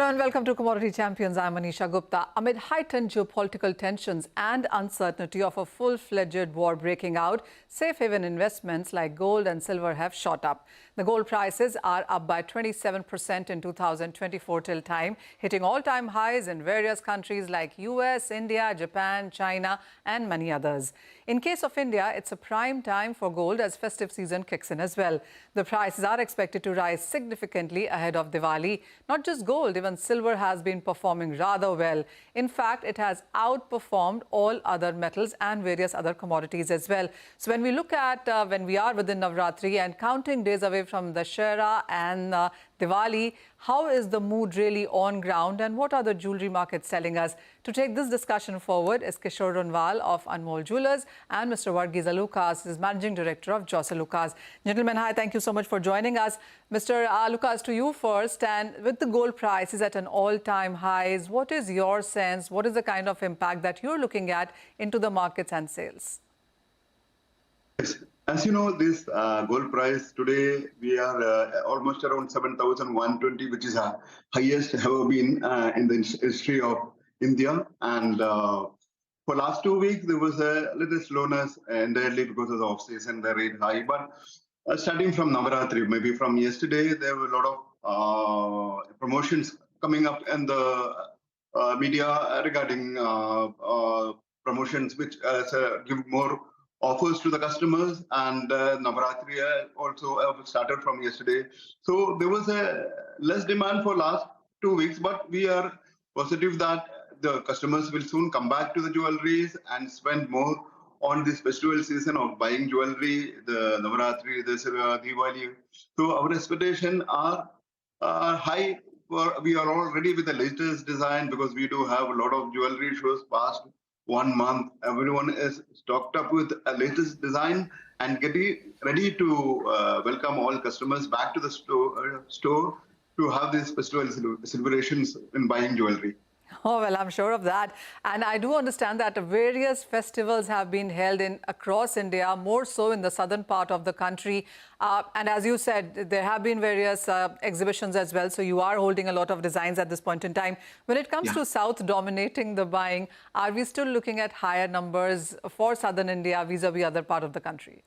Hello and welcome to Commodity Champions. I'm Manisha Gupta. Amid heightened geopolitical tensions and uncertainty of a full-fledged war breaking out, safe haven investments like gold and silver have shot up. The gold prices are up by 27% in 2024 till time, hitting all-time highs in various countries like US, India, Japan, China and many others. In case of India, it's a prime time for gold as festive season kicks in as well. The prices are expected to rise significantly ahead of Diwali. Not just gold, even silver has been performing rather well. In fact, it has outperformed all other metals and various other commodities as well. So when we look at when we are within Navratri and counting days away from Dussehra and Diwali, how is the mood really on ground and what are the jewellery markets telling us? To take this discussion forward is Kishore Runwal of Anmol Jewellers and Mr. Varghese Alukkas, is Managing Director of Alukkas. Gentlemen, hi, thank you so much for joining us. Mr. Alukkas, to you first, and with the gold prices at an all-time highs, what is your sense? What is the kind of impact that you're looking at into the markets and sales? Yes. As you know, this gold price today, we are almost around 7,120, which is the highest ever been in the history of India. And for last 2 weeks, there was a little slowness entirely because of the off-season, the rate high. But starting from Navaratri, maybe from yesterday, there were a lot of promotions coming up in the media regarding promotions which give more offers to the customers, and Navaratri also started from yesterday. So there was a less demand for last 2 weeks, but we are positive that the customers will soon come back to the jewelries and spend more on this festival season of buying jewelry, the Navaratri, the Diwali. So our expectations are high. We are all ready with the latest design because we do have a lot of jewelry shows past 1 month. Everyone is stocked up with a latest design and getting ready to welcome all customers back to the store to have these festival celebrations in buying jewelry. Oh, well, I'm sure of that. And I do understand that various festivals have been held across India, more so in the southern part of the country. And as you said, there have been various exhibitions as well. So you are holding a lot of designs at this point in time. When it comes to South dominating the buying, are we still looking at higher numbers for southern India vis-a-vis other part of the country?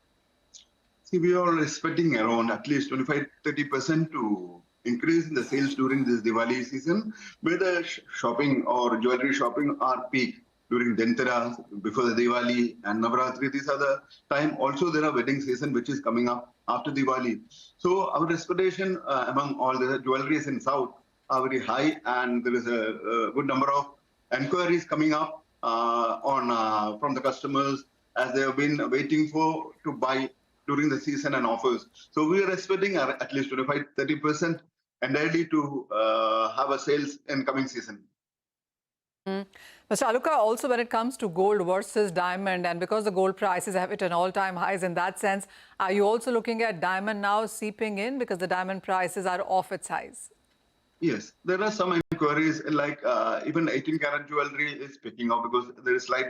See, we are expecting around at least 25-30% to increase in the sales during this Diwali season, where the shopping or jewelry shopping are peak during Dhanteras, before the Diwali and Navaratri. These are the time. Also, there are wedding season which is coming up after Diwali. So our expectation among all the jewelries in South are very high, and there is a good number of enquiries coming up from the customers as they have been waiting to buy during the season and offers. So we are expecting at least 25-30% entirely to have a sales in coming season. Mr. Alukka, also when it comes to gold versus diamond, and because the gold prices have hit an all-time highs in that sense, are you also looking at diamond now seeping in because the diamond prices are off its highs? Yes, there are some inquiries like even 18-karat jewelry is picking up because there is slight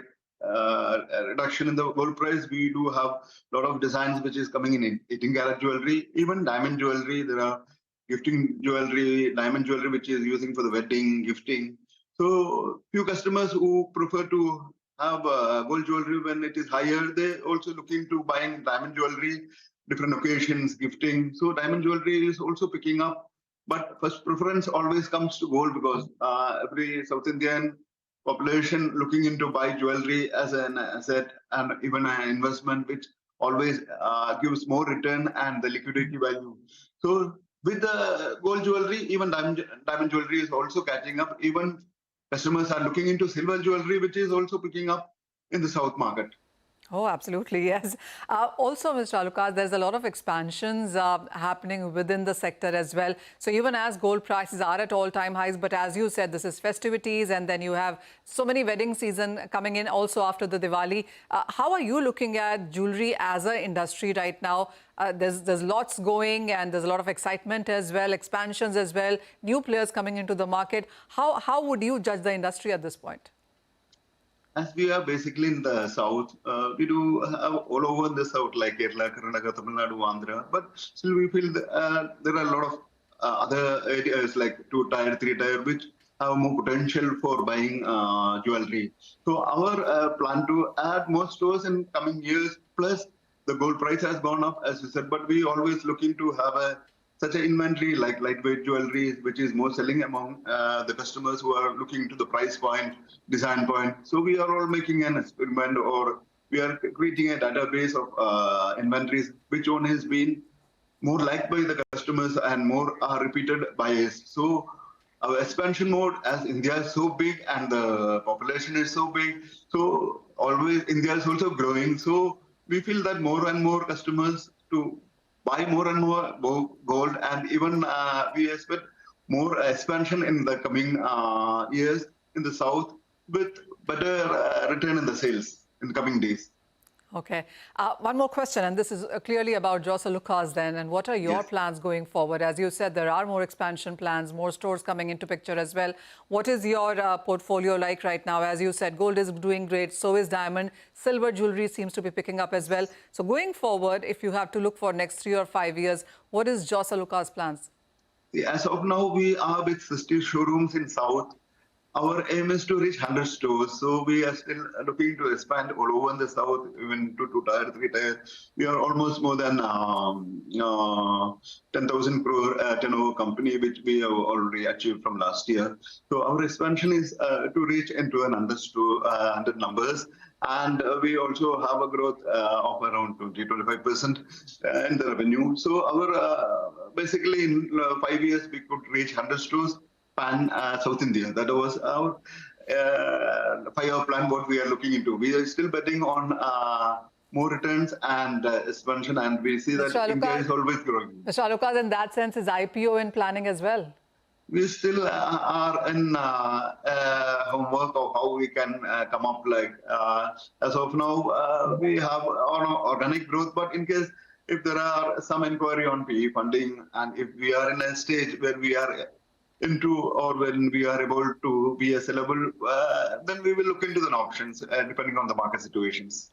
reduction in the gold price. We do have a lot of designs which is coming in 18-karat jewelry, even diamond jewelry. There are gifting jewelry, diamond jewelry which is using for the wedding, gifting. So few customers who prefer to have gold jewelry when it is higher, they also looking to buying diamond jewelry, different occasions, gifting. So diamond jewelry is also picking up. But first preference always comes to gold because every South Indian population looking into buy jewelry as an asset and even an investment, which always gives more return and the liquidity value. So with the gold jewelry, even diamond jewelry is also catching up. Even customers are looking into silver jewelry, which is also picking up in the South market. Oh, absolutely, yes. Also, Mr. Alukka, there's a lot of expansions happening within the sector as well. So even as gold prices are at all-time highs, but as you said, this is festivities, and then you have so many wedding season coming in also after the Diwali. How are you looking at jewelry as an industry right now? There's lots going, and there's a lot of excitement as well, expansions as well, new players coming into the market. How would you judge the industry at this point? As we are basically in the south, we do have all over the south like Kerala, Karnataka, Tamil Nadu, Andhra, but still we feel there are a lot of other areas like 2-tier, 3-tier, which have more potential for buying jewelry. So our plan to add more stores in coming years, plus the gold price has gone up, as you said, but we always looking to have such an inventory like lightweight jewelry, which is more selling among the customers who are looking to the price point, design point. So we are all making an experiment, or we are creating a database of inventories, which one has been more liked by the customers and more are repeated buyers. So our expansion mode, as India is so big and the population is so big, so always India is also growing. So we feel that more and more customers to buy more and more gold, and even we expect more expansion in the coming years in the south with better return in the sales in the coming days. Okay. One more question, and this is clearly about Alukkas then. And what are your plans going forward? As you said, there are more expansion plans, more stores coming into picture as well. What is your portfolio like right now? As you said, gold is doing great, so is diamond. Silver jewelry seems to be picking up as well. So going forward, if you have to look for next 3 or 5 years, what is Alukkas' plans? As of now, we are with 60 showrooms in South. Our aim is to reach 100 stores. So we are still looking to expand all over in the South, even to 2-tier, 3-tier. We are almost more than 10,000 crore turnover company, which we have already achieved from last year. So our expansion is to reach into 100 numbers. And we also have a growth of around 20-25% in the revenue. So our basically in 5 years, we could reach 100 stores pan South India. That was our 5-year plan, what we are looking into. We are still betting on more returns and expansion, and we see that India is always growing. Mr. Alukkas, in that sense, is IPO in planning as well? We still are in homework of how we can come up like, as of now, we have organic growth, but in case if there are some inquiry on PE funding, and if we are in a stage where we are into, or when we are able to be a sellable, then we will look into the options depending on the market situations.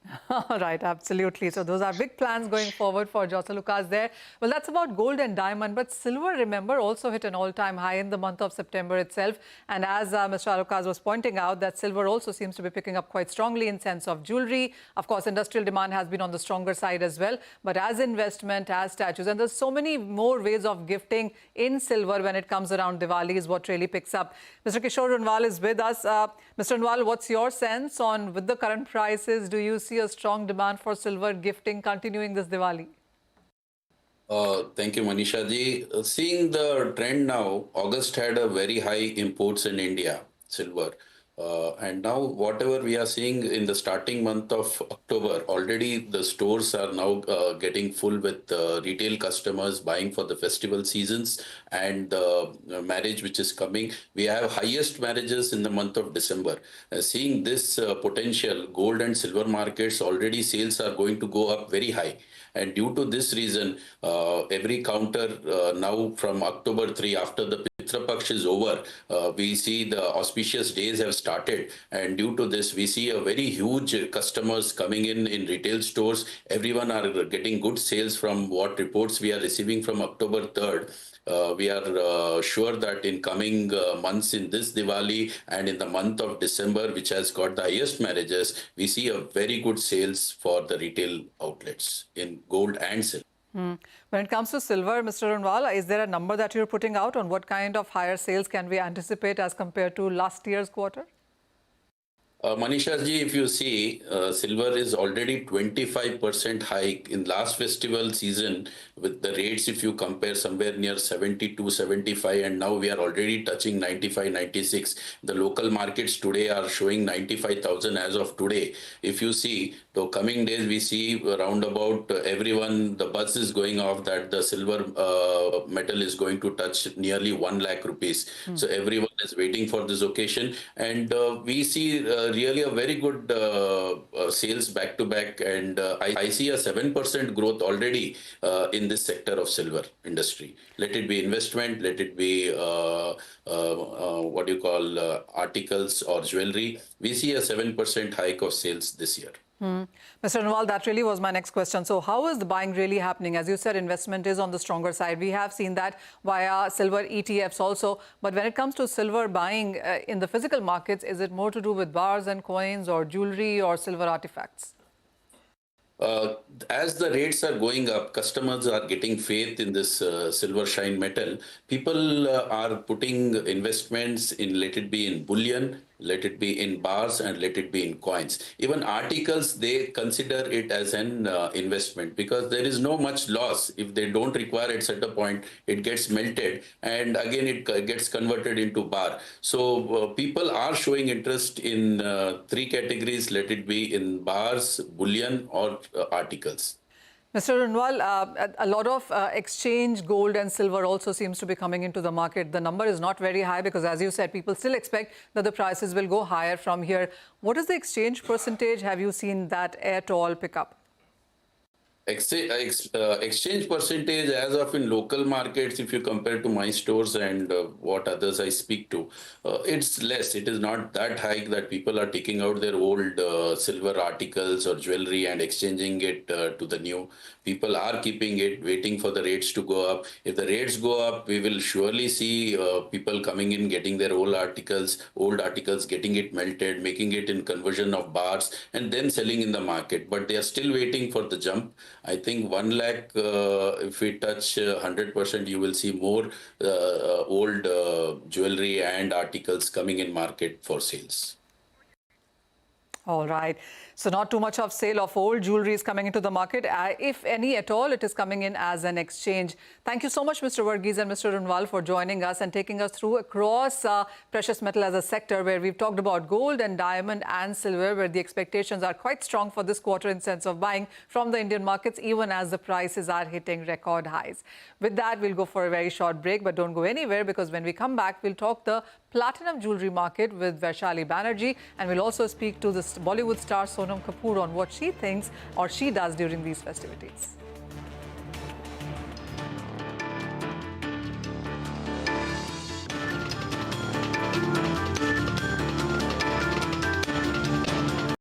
Right, absolutely. So those are big plans going forward for Alukkas there. Well, that's about gold and diamond, but silver, remember, also hit an all-time high in the month of September itself. And as Mr. Alukkas was pointing out, that silver also seems to be picking up quite strongly in sense of jewelry. Of course, industrial demand has been on the stronger side as well. But as investment, as statues, and there's so many more ways of gifting in silver when it comes around Diwali is what really picks up. Mr. Kishore Runwal is with us. Mr. Runwal, what's your sense on, with the current prices, do you see a strong demand for silver gifting continuing this Diwali? Thank you, Manisha ji. Seeing the trend now, August had a very high imports in India, silver. And now whatever we are seeing in the starting month of October, already the stores are now getting full with retail customers buying for the festival seasons and the marriage which is coming. We have highest marriages in the month of December. Seeing this potential, gold and silver markets, already sales are going to go up very high. And due to this reason, every counter now from October 3, after the Pitra Paksh is over, we see the auspicious days have started. And due to this, we see a very huge customers coming in retail stores. Everyone are getting good sales from what reports we are receiving from October 3rd. We are sure that in coming months in this Diwali and in the month of December, which has got the highest marriages, we see a very good sales for the retail outlets in gold and silver. When it comes to silver, Mr. Runwal, is there a number that you're putting out on what kind of higher sales can we anticipate as compared to last year's quarter? Manisha ji, if you see, silver is already 25% hike in last festival season with the rates. If you compare somewhere near 72, 75, and now we are already touching 95, 96. The local markets today are showing 95,000 as of today. If you see, the coming days, we see around about everyone, the buzz is going off that the silver metal is going to touch nearly 1 lakh rupees. So everyone is waiting for this occasion, and we see really a very good sales back to back, and I see a 7% growth already in this sector of silver industry. Let it be investment, let it be what you call articles or jewelry. We see a 7% hike of sales this year. Mr. Runwal, that really was my next question. So how is the buying really happening? As you said, investment is on the stronger side. We have seen that via silver ETFs also. But when it comes to silver buying in the physical markets, is it more to do with bars and coins or jewelry or silver artifacts? As the rates are going up, customers are getting faith in this silver shine metal. People are putting investments in, let it be in bullion, let it be in bars, and let it be in coins. Even articles, they consider it as an investment because there is no much loss. If they don't require it at a point, it gets melted and again it gets converted into bar. So people are showing interest in three categories, let it be in bars, bullion, or articles. Mr. Runwal, a lot of exchange gold and silver also seems to be coming into the market. The number is not very high because, as you said, people still expect that the prices will go higher from here. What is the exchange percentage? Have you seen that at all pick up? Exchange percentage as of in local markets, if you compare to my stores and what others I speak to, it's less. It is not that high that people are taking out their old silver articles or jewelry and exchanging it to the new. People are keeping it, waiting for the rates to go up. If the rates go up, we will surely see people coming in, getting their old articles, getting it melted, making it in conversion of bars, and then selling in the market. But they are still waiting for the jump. I think 1 lakh, if we touch 100%, you will see more old jewelry and articles coming in market for sales. All right. So not too much of sale of old jewelry is coming into the market. If any at all, it is coming in as an exchange. Thank you so much, Mr. Varghese and Mr. Runwal, for joining us and taking us through across precious metal as a sector, where we've talked about gold and diamond and silver, where the expectations are quite strong for this quarter in sense of buying from the Indian markets, even as the prices are hitting record highs. With that, we'll go for a very short break, but don't go anywhere, because when we come back, we'll talk the platinum jewelry market with Vaishali Banerjee, and we'll also speak to the Bollywood star Sonam Kapoor on what she thinks or she does during these festivities.